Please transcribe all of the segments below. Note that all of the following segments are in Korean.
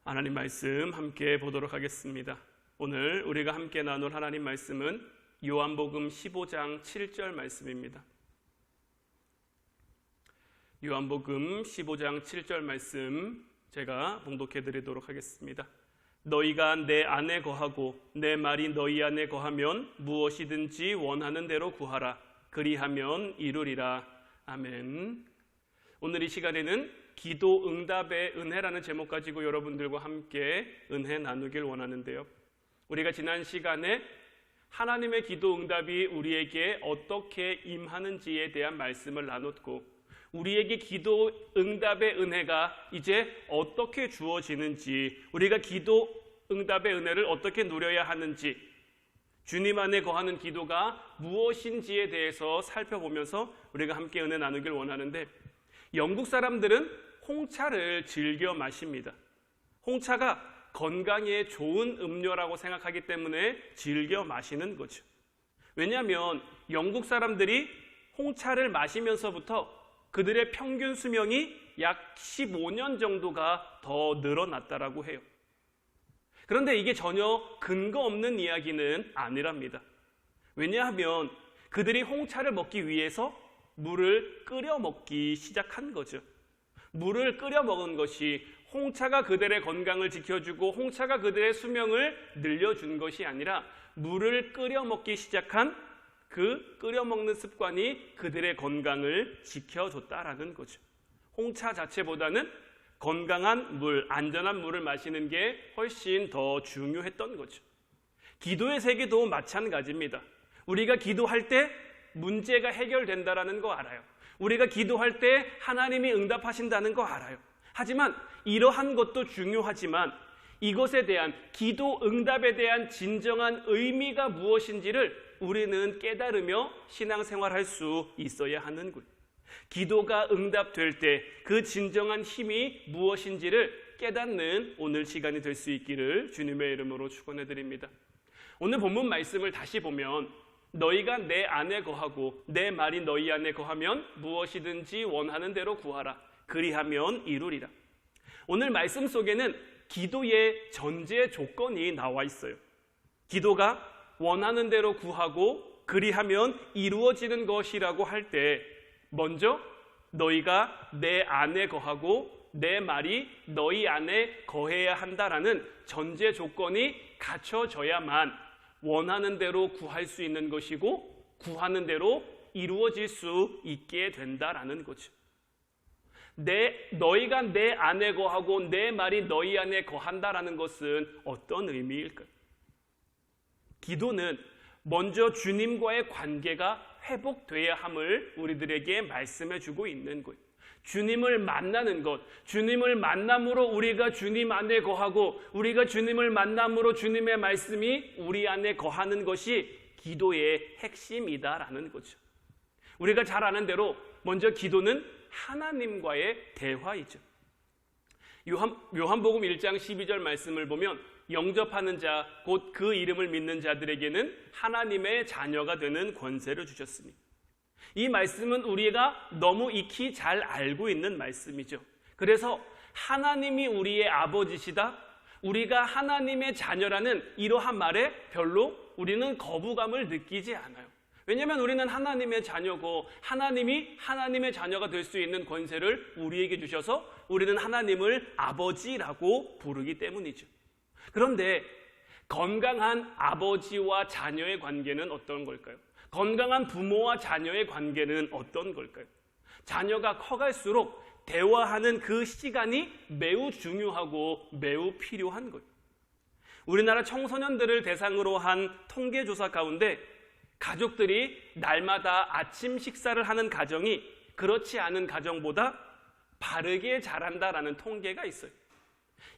하나님 말씀 함께 보도록 하겠습니다. 오늘 우리가 함께 나눌 하나님 말씀은 요한복음 15장 7절 말씀입니다. 요한복음 15장 7절 말씀 제가 봉독해 드리도록 하겠습니다. 너희가 내 안에 거하고 내 말이 너희 안에 거하면 무엇이든지 원하는 대로 구하라. 그리하면 이루리라. 아멘. 오늘 이 시간에는 기도 응답의 은혜라는 제목 가지고 여러분들과 함께 은혜 나누길 원하는데요. 우리가 지난 시간에 하나님의 기도 응답이 우리에게 어떻게 임하는지에 대한 말씀을 나눴고, 우리에게 기도 응답의 은혜가 이제 어떻게 주어지는지, 우리가 기도 응답의 은혜를 어떻게 누려야 하는지, 주님 안에 거하는 기도가 무엇인지에 대해서 살펴보면서 우리가 함께 은혜 나누길 원하는데, 영국 사람들은 홍차를 즐겨 마십니다. 홍차가 건강에 좋은 음료라고 생각하기 때문에 즐겨 마시는 거죠. 왜냐하면 영국 사람들이 홍차를 마시면서부터 그들의 평균 수명이 약 15년 정도가 더 늘어났다라고 해요. 그런데 이게 전혀 근거 없는 이야기는 아니랍니다. 왜냐하면 그들이 홍차를 먹기 위해서 물을 끓여 먹기 시작한 거죠. 물을 끓여 먹은 것이 홍차가 그들의 건강을 지켜주고 홍차가 그들의 수명을 늘려준 것이 아니라, 물을 끓여 먹기 시작한 그 끓여 먹는 습관이 그들의 건강을 지켜줬다라는 거죠. 홍차 자체보다는 건강한 물, 안전한 물을 마시는 게 훨씬 더 중요했던 거죠. 기도의 세계도 마찬가지입니다. 우리가 기도할 때 문제가 해결된다라는 거 알아요. 우리가 기도할 때 하나님이 응답하신다는 거 알아요. 하지만 이러한 것도 중요하지만 이것에 대한, 기도 응답에 대한 진정한 의미가 무엇인지를 우리는 깨달으며 신앙생활할 수 있어야 하는 거예요. 기도가 응답될 때 그 진정한 힘이 무엇인지를 깨닫는 오늘 시간이 될 수 있기를 주님의 이름으로 축원해 드립니다. 오늘 본문 말씀을 다시 보면, 너희가 내 안에 거하고 내 말이 너희 안에 거하면 무엇이든지 원하는 대로 구하라. 그리하면 이루리라. 오늘 말씀 속에는 기도의 전제 조건이 나와 있어요. 기도가 원하는 대로 구하고 그리하면 이루어지는 것이라고 할 때, 먼저 너희가 내 안에 거하고 내 말이 너희 안에 거해야 한다라는 전제 조건이 갖춰져야만 원하는 대로 구할 수 있는 것이고, 구하는 대로 이루어질 수 있게 된다라는 거죠. 너희가 내 안에 거하고 내 말이 너희 안에 거한다라는 것은 어떤 의미일까요? 기도는 먼저 주님과의 관계가 회복돼야 함을 우리들에게 말씀해 주고 있는 거예요. 주님을 만나는 것, 주님을 만남으로 우리가 주님 안에 거하고, 우리가 주님을 만남으로 주님의 말씀이 우리 안에 거하는 것이 기도의 핵심이다라는 거죠. 우리가 잘 아는 대로 먼저 기도는 하나님과의 대화이죠. 요한복음 1장 12절 말씀을 보면, 영접하는 자, 곧 그 이름을 믿는 자들에게는 하나님의 자녀가 되는 권세를 주셨습니다. 이 말씀은 우리가 너무 익히 잘 알고 있는 말씀이죠. 그래서 하나님이 우리의 아버지시다, 우리가 하나님의 자녀라는 이러한 말에 별로 우리는 거부감을 느끼지 않아요. 왜냐하면 우리는 하나님의 자녀고, 하나님이 하나님의 자녀가 될 수 있는 권세를 우리에게 주셔서 우리는 하나님을 아버지라고 부르기 때문이죠. 그런데 건강한 아버지와 자녀의 관계는 어떤 걸까요? 건강한 부모와 자녀의 관계는 어떤 걸까요? 자녀가 커갈수록 대화하는 그 시간이 매우 중요하고 매우 필요한 거예요. 우리나라 청소년들을 대상으로 한 통계조사 가운데 가족들이 날마다 아침 식사를 하는 가정이 그렇지 않은 가정보다 바르게 자란다라는 통계가 있어요.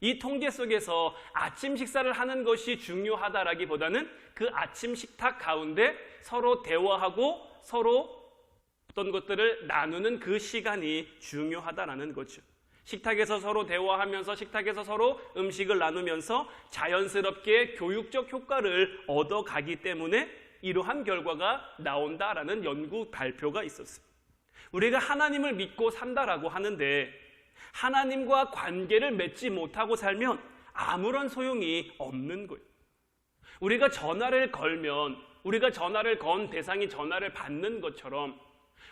이 통계 속에서 아침 식사를 하는 것이 중요하다라기보다는 그 아침 식탁 가운데 서로 대화하고 서로 어떤 것들을 나누는 그 시간이 중요하다라는 거죠. 식탁에서 서로 대화하면서, 식탁에서 서로 음식을 나누면서 자연스럽게 교육적 효과를 얻어가기 때문에 이러한 결과가 나온다라는 연구 발표가 있었어요. 우리가 하나님을 믿고 산다라고 하는데, 하나님과 관계를 맺지 못하고 살면 아무런 소용이 없는 거예요. 우리가 전화를 걸면 우리가 전화를 건 대상이 전화를 받는 것처럼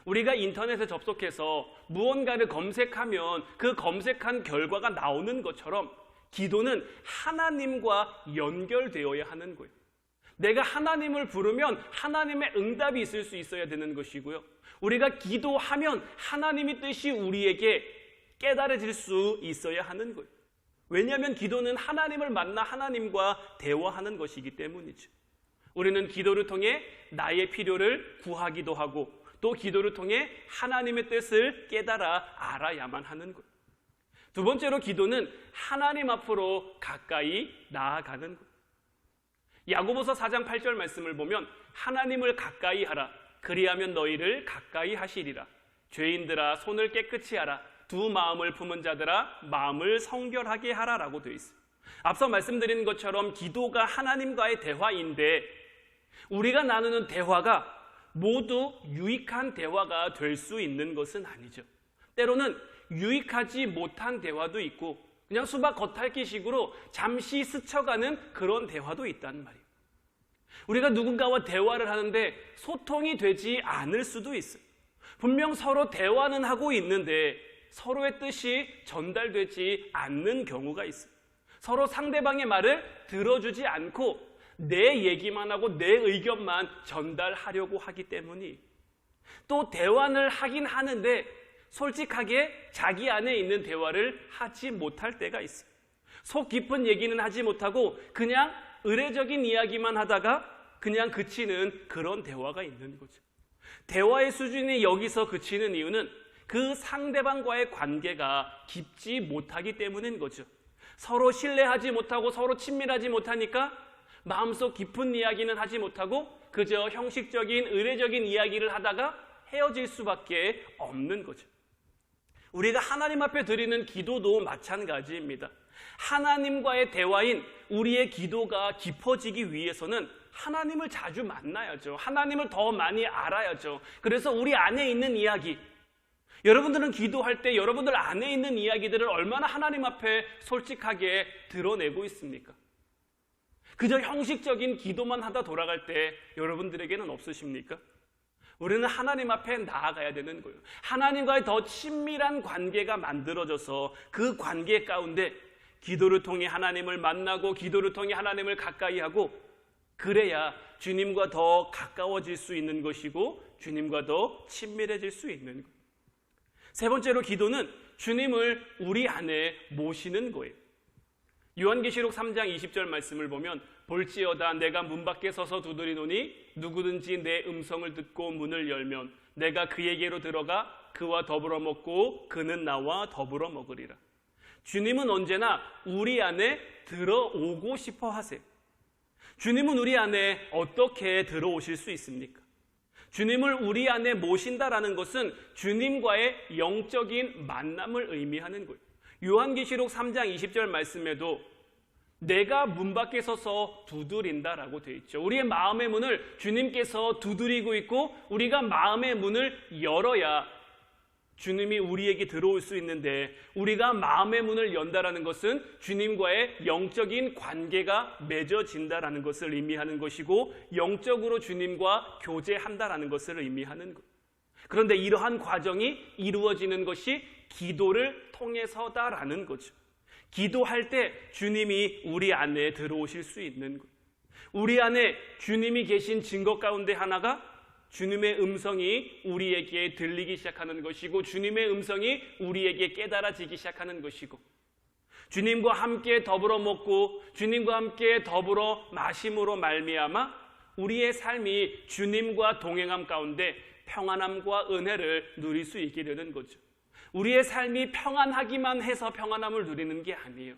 우리가 인터넷에 접속해서 무언가를 검색하면 그 검색한 결과가 나오는 것처럼 기도는 하나님과 연결되어야 하는 거예요. 내가 하나님을 부르면 하나님의 응답이 있을 수 있어야 되는 것이고요. 우리가 기도하면 하나님의 뜻이 우리에게 깨달아질 수 있어야 하는 거예요. 왜냐하면 기도는 하나님을 만나 하나님과 대화하는 것이기 때문이죠. 우리는 기도를 통해 나의 필요를 구하기도 하고 또 기도를 통해 하나님의 뜻을 깨달아 알아야만 하는 거예요. 두 번째로 기도는 하나님 앞으로 가까이 나아가는 거예요. 야고보서 4장 8절 말씀을 보면 하나님을 가까이 하라. 그리하면 너희를 가까이 하시리라. 죄인들아 손을 깨끗이 하라. 두 마음을 품은 자들아 마음을 성결하게 하라라고 되어 있어요. 앞서 말씀드린 것처럼 기도가 하나님과의 대화인데 우리가 나누는 대화가 모두 유익한 대화가 될 수 있는 것은 아니죠. 때로는 유익하지 못한 대화도 있고 그냥 수박 겉핥기식으로 잠시 스쳐가는 그런 대화도 있단 말이에요. 우리가 누군가와 대화를 하는데 소통이 되지 않을 수도 있어요. 분명 서로 대화는 하고 있는데 서로의 뜻이 전달되지 않는 경우가 있어요. 서로 상대방의 말을 들어주지 않고 내 얘기만 하고 내 의견만 전달하려고 하기 때문이 또 대화를 하긴 하는데 솔직하게 자기 안에 있는 대화를 하지 못할 때가 있어요. 속 깊은 얘기는 하지 못하고 그냥 의례적인 이야기만 하다가 그냥 그치는 그런 대화가 있는 거죠. 대화의 수준이 여기서 그치는 이유는 그 상대방과의 관계가 깊지 못하기 때문인 거죠. 서로 신뢰하지 못하고 서로 친밀하지 못하니까 마음속 깊은 이야기는 하지 못하고 그저 형식적인 의례적인 이야기를 하다가 헤어질 수밖에 없는 거죠. 우리가 하나님 앞에 드리는 기도도 마찬가지입니다. 하나님과의 대화인 우리의 기도가 깊어지기 위해서는 하나님을 자주 만나야죠. 하나님을 더 많이 알아야죠. 그래서 우리 안에 있는 이야기, 여러분들은 기도할 때 여러분들 안에 있는 이야기들을 얼마나 하나님 앞에 솔직하게 드러내고 있습니까? 그저 형식적인 기도만 하다 돌아갈 때 여러분들에게는 없으십니까? 우리는 하나님 앞에 나아가야 되는 거예요. 하나님과의 더 친밀한 관계가 만들어져서 그 관계 가운데 기도를 통해 하나님을 만나고 기도를 통해 하나님을 가까이 하고 그래야 주님과 더 가까워질 수 있는 것이고 주님과 더 친밀해질 수 있는 거예요. 세 번째로 기도는 주님을 우리 안에 모시는 거예요. 요한계시록 3장 20절 말씀을 보면 볼지어다 내가 문 밖에 서서 두드리노니 누구든지 내 음성을 듣고 문을 열면 내가 그에게로 들어가 그와 더불어 먹고 그는 나와 더불어 먹으리라. 주님은 언제나 우리 안에 들어오고 싶어 하세요. 주님은 우리 안에 어떻게 들어오실 수 있습니까? 주님을 우리 안에 모신다라는 것은 주님과의 영적인 만남을 의미하는 거예요. 요한계시록 3장 20절 말씀에도 내가 문 밖에 서서 두드린다라고 되어 있죠. 우리의 마음의 문을 주님께서 두드리고 있고 우리가 마음의 문을 열어야 주님이 우리에게 들어올 수 있는데 우리가 마음의 문을 연다라는 것은 주님과의 영적인 관계가 맺어진다라는 것을 의미하는 것이고 영적으로 주님과 교제한다라는 것을 의미하는 것. 그런데 이러한 과정이 이루어지는 것이 기도를 통해서다라는 거죠. 기도할 때 주님이 우리 안에 들어오실 수 있는 것. 우리 안에 주님이 계신 증거 가운데 하나가 주님의 음성이 우리에게 들리기 시작하는 것이고 주님의 음성이 우리에게 깨달아지기 시작하는 것이고 주님과 함께 더불어 먹고 주님과 함께 더불어 마심으로 말미암아 우리의 삶이 주님과 동행함 가운데 평안함과 은혜를 누릴 수 있게 되는 거죠. 우리의 삶이 평안하기만 해서 평안함을 누리는 게 아니에요.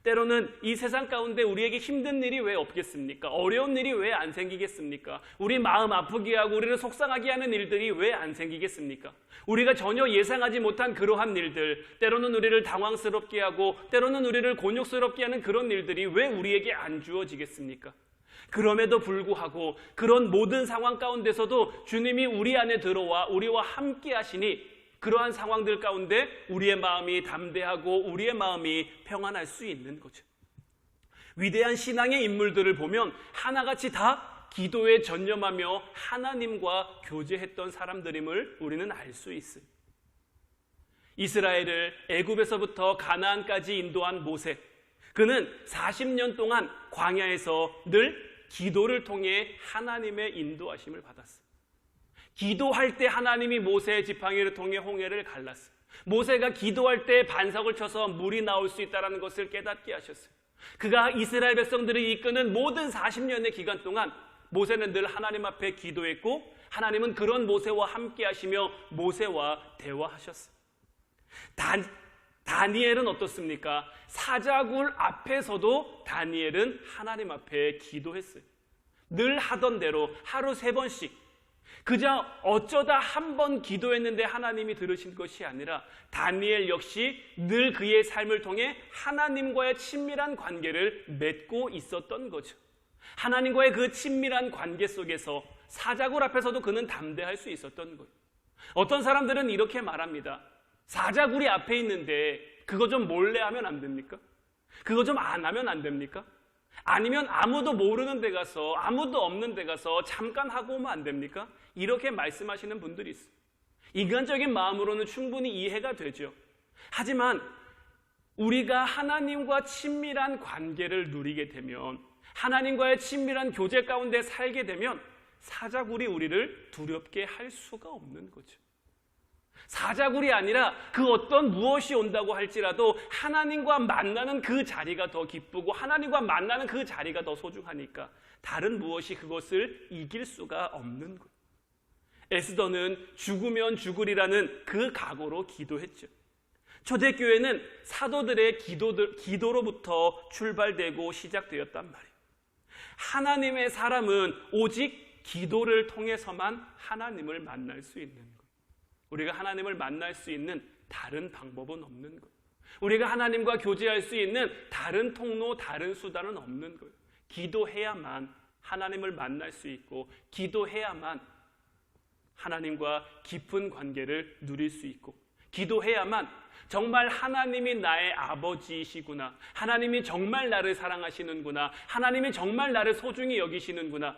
때로는 이 세상 가운데 우리에게 힘든 일이 왜 없겠습니까? 어려운 일이 왜 안 생기겠습니까? 우리 마음 아프게 하고 우리를 속상하게 하는 일들이 왜 안 생기겠습니까? 우리가 전혀 예상하지 못한 그러한 일들, 때로는 우리를 당황스럽게 하고 때로는 우리를 곤욕스럽게 하는 그런 일들이 왜 우리에게 안 주어지겠습니까? 그럼에도 불구하고 그런 모든 상황 가운데서도 주님이 우리 안에 들어와 우리와 함께 하시니 그러한 상황들 가운데 우리의 마음이 담대하고 우리의 마음이 평안할 수 있는 거죠. 위대한 신앙의 인물들을 보면 하나같이 다 기도에 전념하며 하나님과 교제했던 사람들임을 우리는 알 수 있어요. 이스라엘을 애굽에서부터 가나안까지 인도한 모세, 그는 40년 동안 광야에서 늘 기도를 통해 하나님의 인도하심을 받았어요. 기도할 때 하나님이 모세의 지팡이를 통해 홍해를 갈랐어요. 모세가 기도할 때 반석을 쳐서 물이 나올 수 있다는 것을 깨닫게 하셨어요. 그가 이스라엘 백성들을 이끄는 모든 40년의 기간 동안 모세는 늘 하나님 앞에 기도했고 하나님은 그런 모세와 함께 하시며 모세와 대화하셨어요. 다니엘은 어떻습니까? 사자굴 앞에서도 다니엘은 하나님 앞에 기도했어요. 늘 하던 대로 하루 3번씩 그저 어쩌다 한 번 기도했는데 하나님이 들으신 것이 아니라 다니엘 역시 늘 그의 삶을 통해 하나님과의 친밀한 관계를 맺고 있었던 거죠. 하나님과의 그 친밀한 관계 속에서 사자굴 앞에서도 그는 담대할 수 있었던 거예요. 어떤 사람들은 이렇게 말합니다. 사자굴이 앞에 있는데 그거 좀 몰래 하면 안 됩니까? 그거 좀 안 하면 안 됩니까? 아니면 아무도 모르는 데 가서 아무도 없는 데 가서 잠깐 하고 오면 안 됩니까? 이렇게 말씀하시는 분들이 있어요. 인간적인 마음으로는 충분히 이해가 되죠. 하지만 우리가 하나님과 친밀한 관계를 누리게 되면 하나님과의 친밀한 교제 가운데 살게 되면 사자굴이 우리를 두렵게 할 수가 없는 거죠. 사자굴이 아니라 그 어떤 무엇이 온다고 할지라도 하나님과 만나는 그 자리가 더 기쁘고 하나님과 만나는 그 자리가 더 소중하니까 다른 무엇이 그것을 이길 수가 없는 거예요. 에스더는 죽으면 죽으리라는 그 각오로 기도했죠. 초대교회는 사도들의 기도로부터 출발되고 시작되었단 말이에요. 하나님의 사람은 오직 기도를 통해서만 하나님을 만날 수 있는 거예요. 우리가 하나님을 만날 수 있는 다른 방법은 없는 거예요. 우리가 하나님과 교제할 수 있는 다른 통로, 다른 수단은 없는 거예요. 기도해야만 하나님을 만날 수 있고 기도해야만 하나님과 깊은 관계를 누릴 수 있고 기도해야만 정말 하나님이 나의 아버지이시구나, 하나님이 정말 나를 사랑하시는구나, 하나님이 정말 나를 소중히 여기시는구나,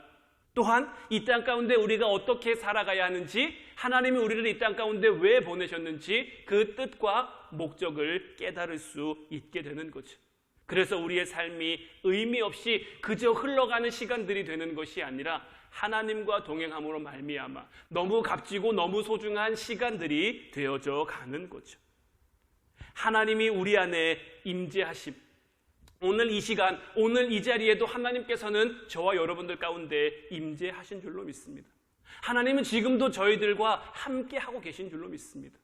또한 이 땅 가운데 우리가 어떻게 살아가야 하는지, 하나님이 우리를 이 땅 가운데 왜 보내셨는지 그 뜻과 목적을 깨달을 수 있게 되는 거죠. 그래서 우리의 삶이 의미 없이 그저 흘러가는 시간들이 되는 것이 아니라 하나님과 동행함으로 말미암아 너무 값지고 너무 소중한 시간들이 되어져 가는 거죠. 하나님이 우리 안에 임재하심, 오늘 이 시간, 오늘 이 자리에도 하나님께서는 저와 여러분들 가운데 임재하신 줄로 믿습니다. 하나님은 지금도 저희들과 함께 하고 계신 줄로 믿습니다.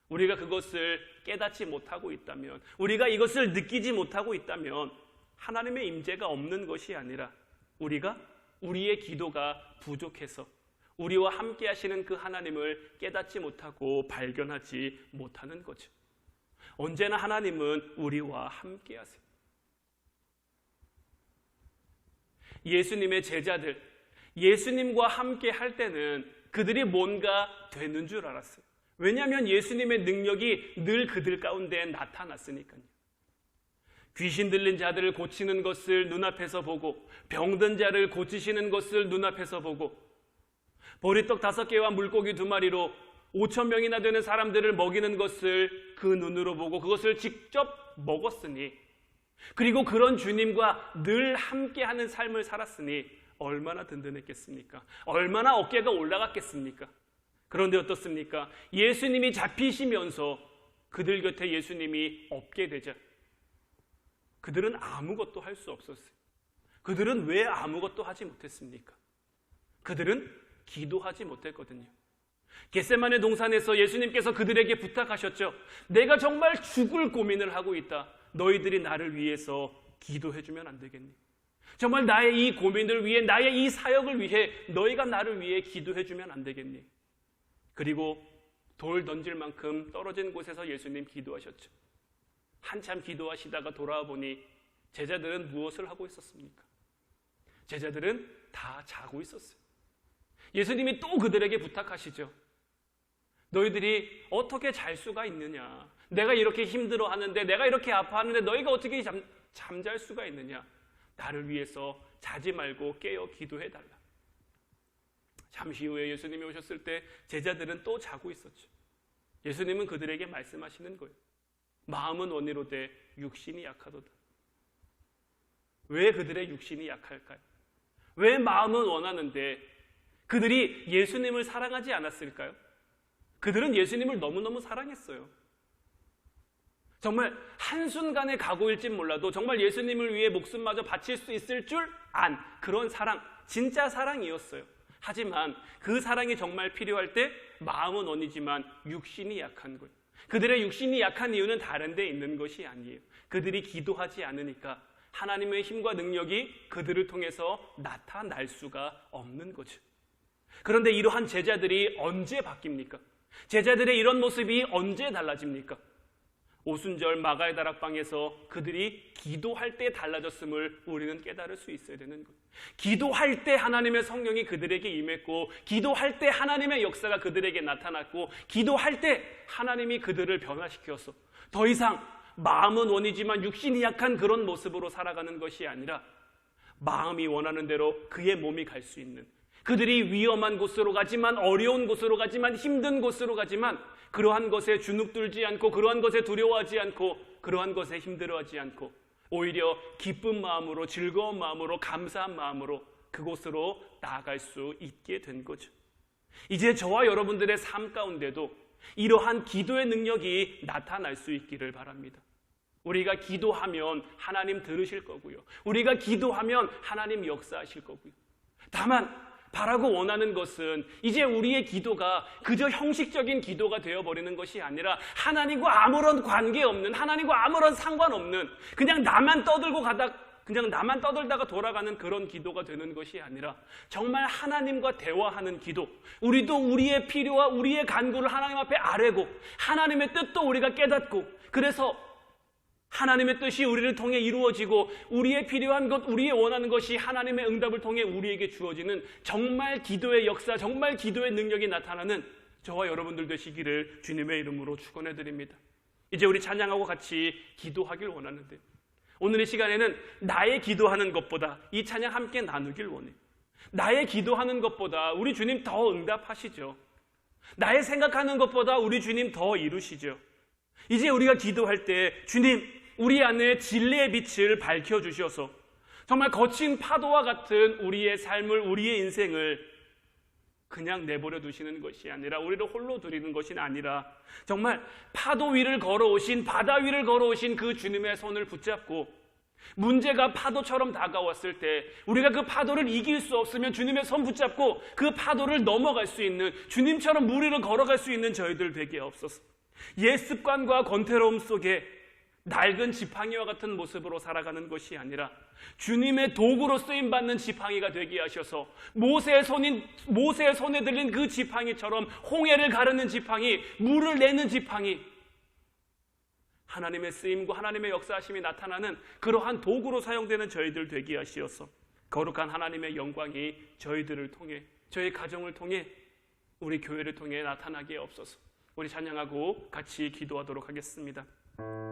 우리가 그것을 깨닫지 못하고 있다면, 우리가 이것을 느끼지 못하고 있다면 하나님의 임재가 없는 것이 아니라 우리가 우리의 기도가 부족해서 우리와 함께 하시는 그 하나님을 깨닫지 못하고 발견하지 못하는 거죠. 언제나 하나님은 우리와 함께 하세요. 예수님의 제자들, 예수님과 함께 할 때는 그들이 뭔가 되는 줄 알았어요. 왜냐하면 예수님의 능력이 늘 그들 가운데 나타났으니까요. 귀신 들린 자들을 고치는 것을 눈앞에서 보고, 병든 자를 고치시는 것을 눈앞에서 보고, 보리떡 5개와 물고기 2마리로 5,000명이나 되는 사람들을 먹이는 것을 그 눈으로 보고 그것을 직접 먹었으니, 그리고 그런 주님과 늘 함께하는 삶을 살았으니 얼마나 든든했겠습니까? 얼마나 어깨가 올라갔겠습니까? 그런데 어떻습니까? 예수님이 잡히시면서 그들 곁에 예수님이 없게 되자 그들은 아무것도 할 수 없었어요. 그들은 왜 아무것도 하지 못했습니까? 그들은 기도하지 못했거든요. 겟세마네 동산에서 예수님께서 그들에게 부탁하셨죠. 내가 정말 죽을 고민을 하고 있다. 너희들이 나를 위해서 기도해주면 안 되겠니? 정말 나의 이 고민을 위해, 나의 이 사역을 위해 너희가 나를 위해 기도해주면 안 되겠니? 그리고 돌 던질 만큼 떨어진 곳에서 예수님 기도하셨죠. 한참 기도하시다가 돌아와 보니 제자들은 무엇을 하고 있었습니까? 제자들은 다 자고 있었어요. 예수님이 또 그들에게 부탁하시죠. 너희들이 어떻게 잘 수가 있느냐? 내가 이렇게 힘들어하는데, 내가 이렇게 아파하는데 너희가 어떻게 잠잘 수가 있느냐? 나를 위해서 자지 말고 깨어 기도해달라. 잠시 후에 예수님이 오셨을 때 제자들은 또 자고 있었죠. 예수님은 그들에게 말씀하시는 거예요. 마음은 원이로되 육신이 약하도다. 왜 그들의 육신이 약할까요? 왜 마음은 원하는데 그들이 예수님을 사랑하지 않았을까요? 그들은 예수님을 너무너무 사랑했어요. 정말 한순간의 각오일진 몰라도 정말 예수님을 위해 목숨마저 바칠 수 있을 줄 안 그런 사랑, 진짜 사랑이었어요. 하지만 그 사랑이 정말 필요할 때 마음은 원이지만 육신이 약한 거예요. 그들의 육신이 약한 이유는 다른 데 있는 것이 아니에요. 그들이 기도하지 않으니까 하나님의 힘과 능력이 그들을 통해서 나타날 수가 없는 거죠. 그런데 이러한 제자들이 언제 바뀝니까? 제자들의 이런 모습이 언제 달라집니까? 오순절 마가의 다락방에서 그들이 기도할 때 달라졌음을 우리는 깨달을 수 있어야 되는 거예요. 기도할 때 하나님의 성령이 그들에게 임했고, 기도할 때 하나님의 역사가 그들에게 나타났고, 기도할 때 하나님이 그들을 변화시켜서 더 이상 마음은 원이지만 육신이 약한 그런 모습으로 살아가는 것이 아니라 마음이 원하는 대로 그의 몸이 갈 수 있는, 그들이 위험한 곳으로 가지만, 어려운 곳으로 가지만, 힘든 곳으로 가지만 그러한 것에 주눅들지 않고, 그러한 것에 두려워하지 않고, 그러한 것에 힘들어하지 않고 오히려 기쁜 마음으로, 즐거운 마음으로, 감사한 마음으로 그곳으로 나아갈 수 있게 된 거죠. 이제 저와 여러분들의 삶 가운데도 이러한 기도의 능력이 나타날 수 있기를 바랍니다. 우리가 기도하면 하나님 들으실 거고요. 우리가 기도하면 하나님 역사하실 거고요. 다만 바라고 원하는 것은 이제 우리의 기도가 그저 형식적인 기도가 되어버리는 것이 아니라 하나님과 아무런 관계없는, 하나님과 아무런 상관없는, 그냥 나만 떠들다가 돌아가는 그런 기도가 되는 것이 아니라 정말 하나님과 대화하는 기도, 우리도 우리의 필요와 우리의 간구를 하나님 앞에 아뢰고 하나님의 뜻도 우리가 깨닫고, 그래서 하나님의 뜻이 우리를 통해 이루어지고 우리의 필요한 것, 우리의 원하는 것이 하나님의 응답을 통해 우리에게 주어지는 정말 기도의 역사, 정말 기도의 능력이 나타나는 저와 여러분들 되시기를 주님의 이름으로 축원해드립니다. 이제 우리 찬양하고 같이 기도하길 원하는데, 오늘 이 시간에는 나의 기도하는 것보다 이 찬양 함께 나누길 원해요. 나의 기도하는 것보다 우리 주님 더 응답하시죠. 나의 생각하는 것보다 우리 주님 더 이루시죠. 이제 우리가 기도할 때 주님, 우리 안에 진리의 빛을 밝혀주셔서 정말 거친 파도와 같은 우리의 삶을, 우리의 인생을 그냥 내버려 두시는 것이 아니라, 우리를 홀로 두리는 것이 아니라 정말 파도 위를 걸어오신, 바다 위를 걸어오신 그 주님의 손을 붙잡고 문제가 파도처럼 다가왔을 때 우리가 그 파도를 이길 수 없으면 주님의 손 붙잡고 그 파도를 넘어갈 수 있는, 주님처럼 물 위를 걸어갈 수 있는 저희들 되게 없어서 옛 습관과 권태로움 속에 낡은 지팡이와 같은 모습으로 살아가는 것이 아니라 주님의 도구로 쓰임받는 지팡이가 되게 하셔서 모세의 손에 들린 그 지팡이처럼 홍해를 가르는 지팡이, 물을 내는 지팡이, 하나님의 쓰임과 하나님의 역사하심이 나타나는 그러한 도구로 사용되는 저희들 되게 하시어서 거룩한 하나님의 영광이 저희들을 통해, 저희 가정을 통해, 우리 교회를 통해 나타나게 없어서 우리 찬양하고 같이 기도하도록 하겠습니다.